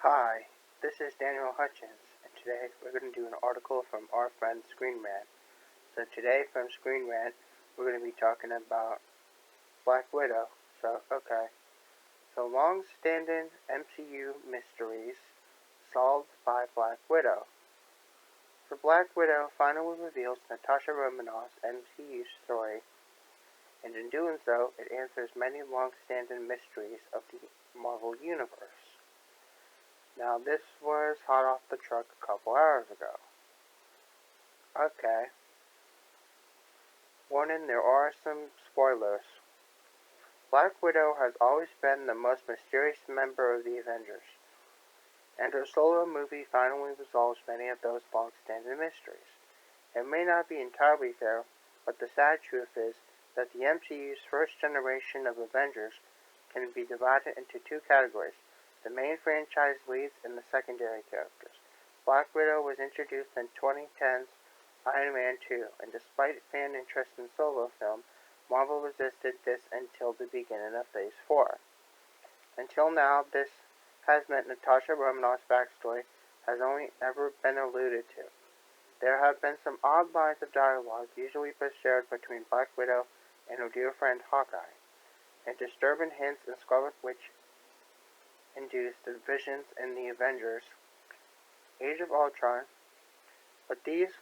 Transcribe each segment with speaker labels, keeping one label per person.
Speaker 1: Hi, this is Daniel Hutchins, and today we're going to do an article from our friend Screen Rant. So today from Screen Rant, we're going to be talking about Black Widow. So long-standing MCU mysteries solved by Black Widow. For Black Widow finally reveals Natasha Romanoff's MCU story, and in doing so, it answers many long-standing mysteries of the Marvel Universe. Now, this was hot off the truck a couple hours ago. Okay. Warning, there are some spoilers. Black Widow has always been the most mysterious member of the Avengers, and her solo movie finally resolves many of those long-standing mysteries. It may not be entirely fair, but the sad truth is that the MCU's first generation of Avengers can be divided into two categories: the main franchise leads and the secondary characters. Black Widow was introduced in 2010's Iron Man 2, and despite fan interest in solo film, Marvel resisted this until the beginning of Phase 4. Until now, this has meant Natasha Romanoff's backstory has only ever been alluded to. There have been some odd lines of dialogue usually shared between Black Widow and her dear friend Hawkeye, and disturbing hints in Scarlet Witch induced divisions in the Avengers Age of Ultron, but these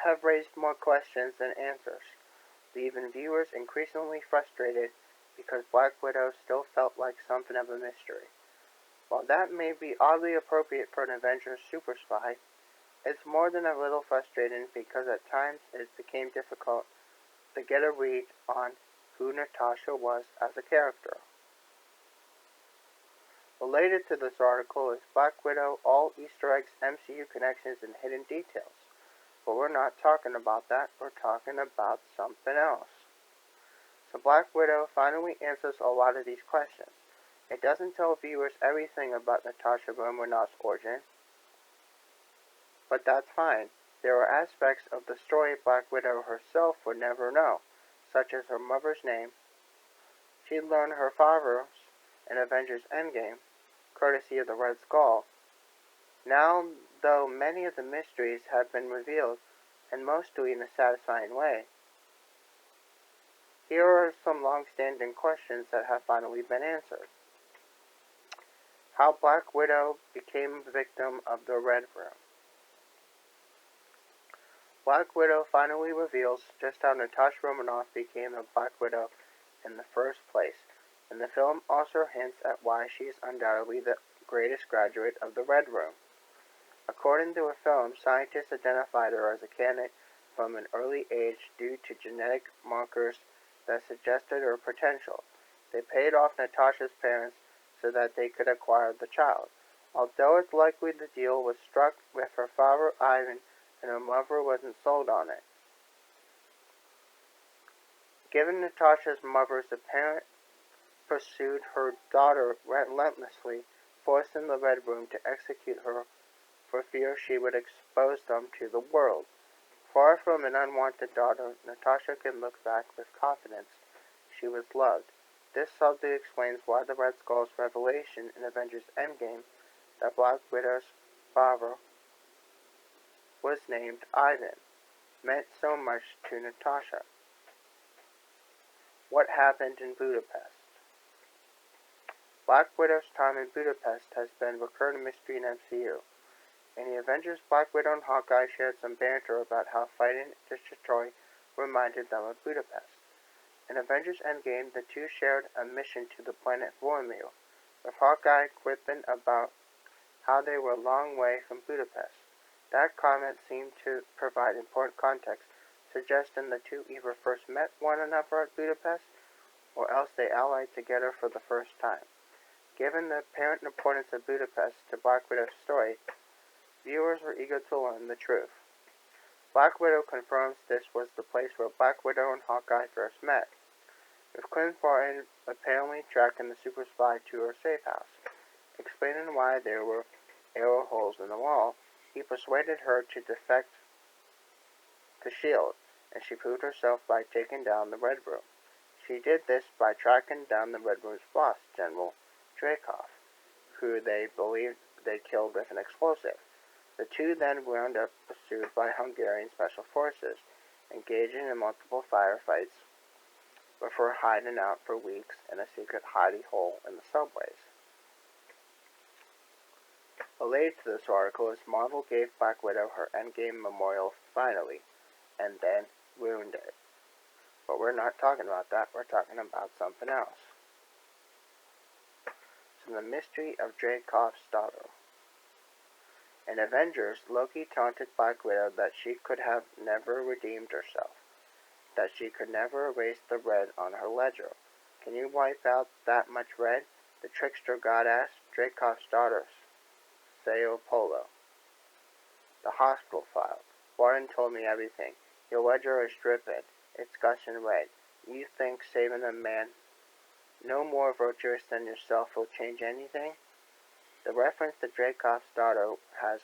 Speaker 1: have raised more questions than answers, leaving viewers increasingly frustrated because Black Widow still felt like something of a mystery. While that may be oddly appropriate for an Avengers super spy, it's more than a little frustrating because at times it became difficult to get a read on who Natasha was as a character. Related to this article is Black Widow, all Easter eggs, MCU connections, and hidden details. But we're not talking about that, we're talking about something else. So Black Widow finally answers a lot of these questions. It doesn't tell viewers everything about Natasha Romanoff's origin, but that's fine. There are aspects of the story Black Widow herself would never know, such as her mother's name. She'd learn her father's in Avengers Endgame, courtesy of the Red Skull. Now, though many of the mysteries have been revealed, and mostly in a satisfying way, here are some long-standing questions that have finally been answered. How Black Widow became a victim of the Red Room. Black Widow finally reveals just how Natasha Romanoff became a Black Widow in the first place, and the film also hints at why she is undoubtedly the greatest graduate of the Red Room. According to a film, scientists identified her as a candidate from an early age due to genetic markers that suggested her potential. They paid off Natasha's parents so that they could acquire the child, although it's likely the deal was struck with her father Ivan and her mother wasn't sold on it. Given Natasha's mother's apparent pursued her daughter relentlessly, forcing the Red Room to execute her for fear she would expose them to the world. Far from an unwanted daughter, Natasha can look back with confidence. She was loved. This subtly explains why the Red Skull's revelation in Avengers Endgame that Black Widow's father was named Ivan meant so much to Natasha. What happened in Budapest? Black Widow's time in Budapest has been a recurring mystery in MCU. In the Avengers, Black Widow and Hawkeye shared some banter about how fighting to Detroit reminded them of Budapest. In Avengers Endgame, the two shared a mission to the planet Vormir, with Hawkeye quipping about how they were a long way from Budapest. That comment seemed to provide important context, suggesting the two either first met one another at Budapest, or else they allied together for the first time. Given the apparent importance of Budapest to Black Widow's story, viewers were eager to learn the truth. Black Widow confirms this was the place where Black Widow and Hawkeye first met, with Clint Barton apparently tracking the super spy to her safe house. Explaining why there were arrow holes in the wall, he persuaded her to defect to S.H.I.E.L.D., and she proved herself by taking down the Red Room. She did this by tracking down the Red Room's boss, General Dreykov, who they believed they killed with an explosive. The two then wound up pursued by Hungarian special forces, engaging in multiple firefights before hiding out for weeks in a secret hidey hole in the subways. Related to this article is Marvel gave Black Widow her Endgame memorial finally, and then ruined it. But we're not talking about that, we're talking about something else. So the mystery of Dreykov's daughter. In Avengers, Loki taunted Black Widow that she could have never redeemed herself, that she could never erase the red on her ledger. Can you wipe out that much red? The trickster god asked. Dreykov's daughter, Sao Paulo. The hospital file. Warren told me everything. Your ledger is dripping. It's gushing red. You think saving a man no more virtuous than yourself will change anything? The reference to Dreykov's daughter has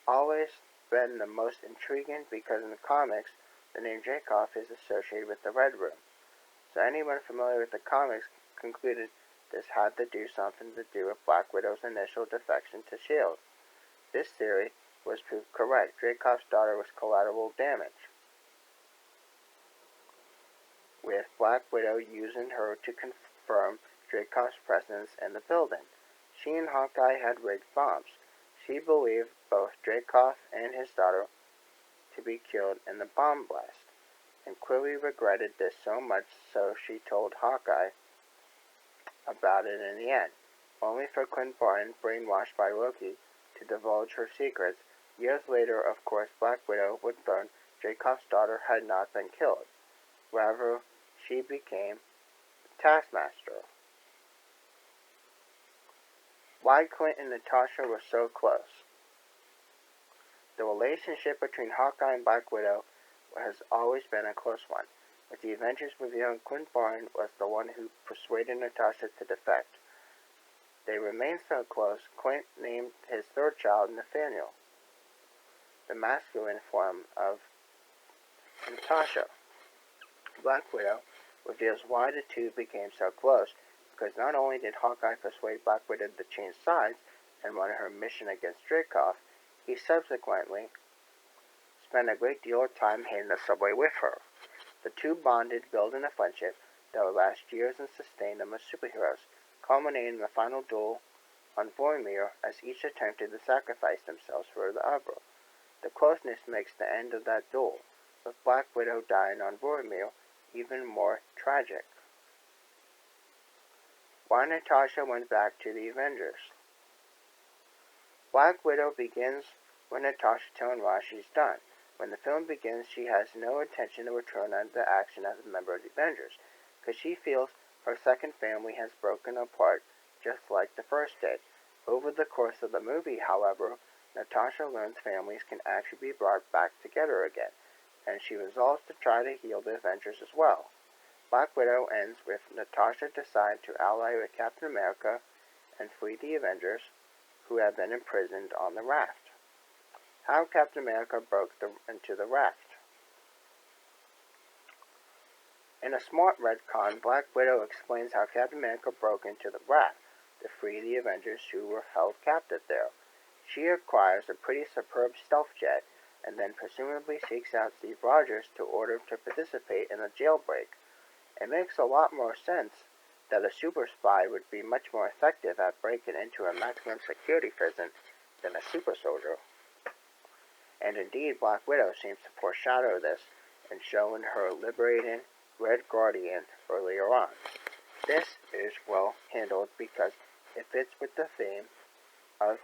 Speaker 1: always been the most intriguing because in the comics, the name Dreykov is associated with the Red Room. So anyone familiar with the comics concluded this had to do something to do with Black Widow's initial defection to S.H.I.E.L.D. This theory was proved correct. Dreykov's daughter was collateral damage, with Black Widow using her to confirm Dreykov's presence in the building. She and Hawkeye had rigged bombs. She believed both Dreykov and his daughter to be killed in the bomb blast, and clearly regretted this so much so she told Hawkeye about it in the end, only for Clint Barton, brainwashed by Loki, to divulge her secrets. Years later, of course, Black Widow would learn Dreykov's daughter had not been killed. Rather, she became Taskmaster. Why Clint and Natasha were so close. The relationship between Hawkeye and Black Widow has always been a close one, with the Avengers revealing Clint Barton was the one who persuaded Natasha to defect. They remained so close, Clint named his third child Nathaniel, the masculine form of Natasha. Black Widow reveals why the two became so close, because not only did Hawkeye persuade Black Widow to change sides and run her mission against Dreykov, he subsequently spent a great deal of time hitting the subway with her. The two bonded, building a friendship that would last years and sustain them as superheroes, culminating in the final duel on Vormir as each attempted to sacrifice themselves for the other. The closeness makes the end of that duel, with Black Widow dying on Vormir, even more tragic. Why Natasha went back to the Avengers. Black Widow begins with Natasha telling Ross she's done. When the film begins, she has no intention to return into action as a member of the Avengers, because she feels her second family has broken apart just like the first did. Over the course of the movie, however, Natasha learns families can actually be brought back together again, and she resolves to try to heal the Avengers as well. Black Widow ends with Natasha deciding to ally with Captain America and free the Avengers, who have been imprisoned on the raft. How Captain America broke into the raft. In a smart retcon, Black Widow explains how Captain America broke into the raft to free the Avengers who were held captive there. She acquires a pretty superb stealth jet and then presumably seeks out Steve Rogers to order him to participate in a jailbreak. It makes a lot more sense that a super spy would be much more effective at breaking into a maximum security prison than a super soldier. And indeed, Black Widow seems to foreshadow this in showing her liberating Red Guardian earlier on. This is well handled because it fits with the theme of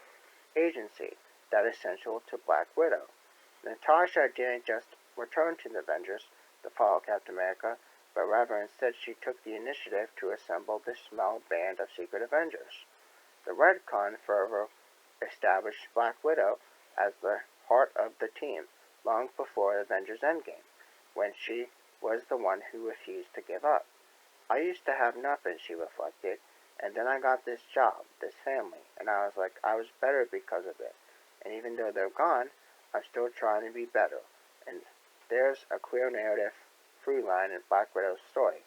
Speaker 1: agency that is central to Black Widow. Natasha didn't just return to the Avengers to follow Captain America, but rather instead she took the initiative to assemble this small band of secret Avengers. The retcon further established Black Widow as the heart of the team long before Avengers Endgame, when she was the one who refused to give up. I used to have nothing, she reflected, and then I got this job, this family, and I was like, I was better because of it. And even though they're gone, I'm still trying to be better. And there's a clear narrative through line in Black Widow's story,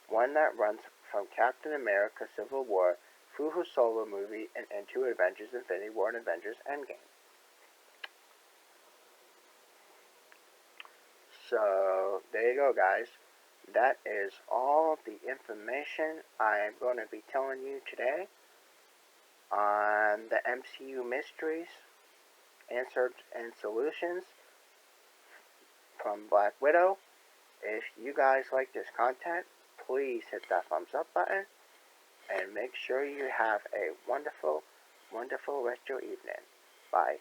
Speaker 1: one that runs from Captain America Civil War through her solo movie and into Avengers Infinity War and Avengers Endgame. So, there you go, guys. That is all the information I am going to be telling you today on the MCU mysteries, answers, and solutions from Black Widow. If you guys like this content, please hit that thumbs up button and make sure you have a wonderful, wonderful rest of your evening. Bye.